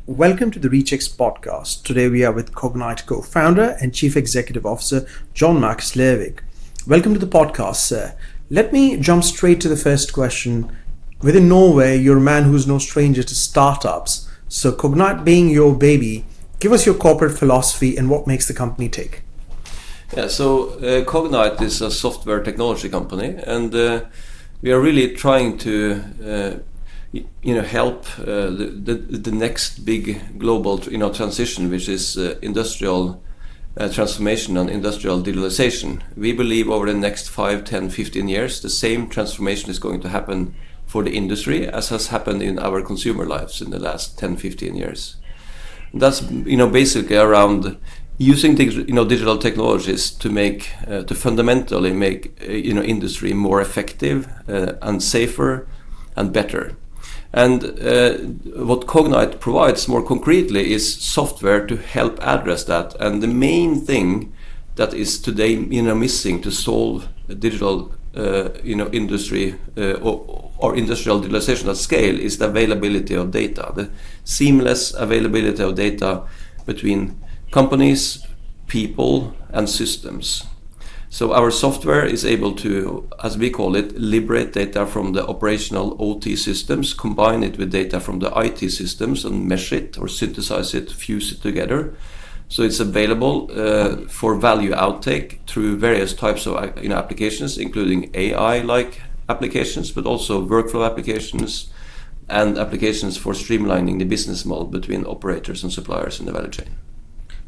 Welcome to the ReachX podcast. Today we are with Cognite co-founder and chief executive officer Markus Lervik. Welcome to the podcast, sir. Let me jump straight to the first question. Within Norway, you're a man who's no stranger to startups. So Cognite being your baby, give us your corporate philosophy and what makes the company tick. Yeah, so Cognite is a software technology company, and we are really trying to help the next big global transition, which is industrial transformation and industrial digitalization. We believe over the next 5, 10, 15 years, the same transformation is going to happen for the industry as has happened in our consumer lives in the last 10, 15 years. And that's basically around using digital technologies to fundamentally make industry more effective and safer and better. And what Cognite provides more concretely is software to help address that. And the main thing that is today missing to solve digital industry or industrial digitalization at scale is the availability of data, the seamless availability of data between companies, people, and systems. So our software is able to, as we call it, liberate data from the operational OT systems, combine it with data from the IT systems and mesh it or synthesize it, fuse it together. So it's available for value outtake through various types of applications, including AI-like applications, but also workflow applications and applications for streamlining the business model between operators and suppliers in the value chain.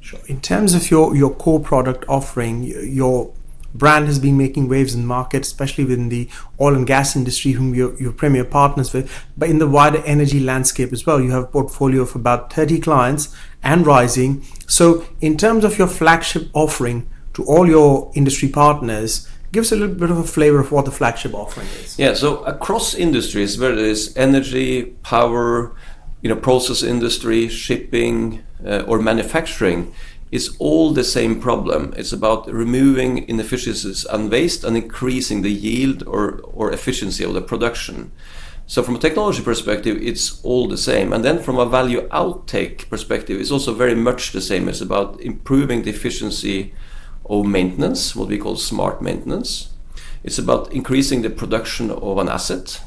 Sure. In terms of your core product offering, your brand has been making waves in the market, especially within the oil and gas industry, whom you're premier partners with, but in the wider energy landscape as well. You have a portfolio of about 30 clients and rising. So in terms of your flagship offering to all your industry partners, give us a little bit of a flavor of what the flagship offering is. Yeah, so across industries, whether it is energy, power, process industry, shipping, or manufacturing, it's all the same problem. It's about removing inefficiencies and waste and increasing the yield or efficiency of the production. So from a technology perspective, it's all the same. And then from a value outtake perspective, it's also very much the same. It's about improving the efficiency of maintenance, what we call smart maintenance. It's about increasing the production of an asset.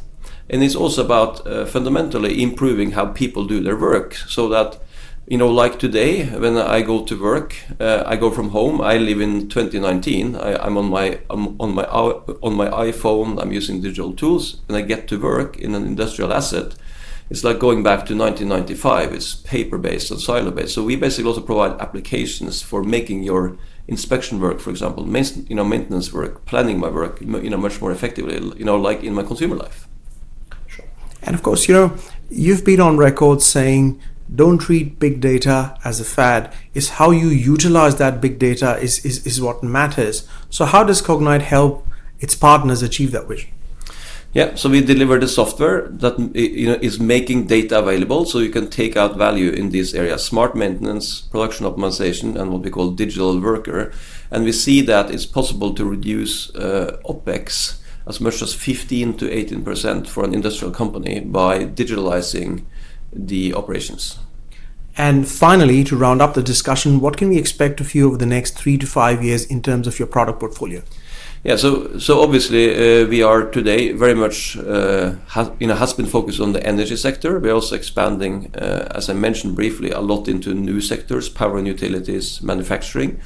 And it's also about fundamentally improving how people do their work, so that like today, when I go to work, I go from home. I live in 2019. I'm on my iPhone. I'm using digital tools, and I get to work in an industrial asset. It's like going back to 1995. It's paper-based and silo-based. So we basically also provide applications for making your inspection work, for example, maintenance work, planning my work, much more effectively. Like in my consumer life. Sure. And of course, you've been on record saying, don't treat big data as a fad. It's how you utilize that big data is what matters. So how does Cognite help its partners achieve that vision? Yeah, so we deliver the software that is making data available, so you can take out value in these areas: smart maintenance, production optimization, and what we call digital worker. And we see that it's possible to reduce OPEX as much as 15 to 18% for an industrial company by digitalizing the operations. And finally, to round up the discussion, what can we expect of you over the next 3 to 5 years in terms of your product portfolio? Yeah, so obviously we are today very much has been focused on the energy sector. We're also expanding, as I mentioned briefly, a lot into new sectors: power and utilities, manufacturing.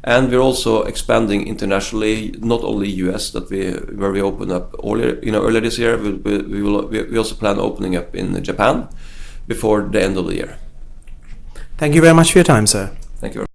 And we're also expanding internationally, not only US, where we opened up earlier this year. We also plan opening up in Japan before the end of the year. Thank you very much for your time, sir. Thank you.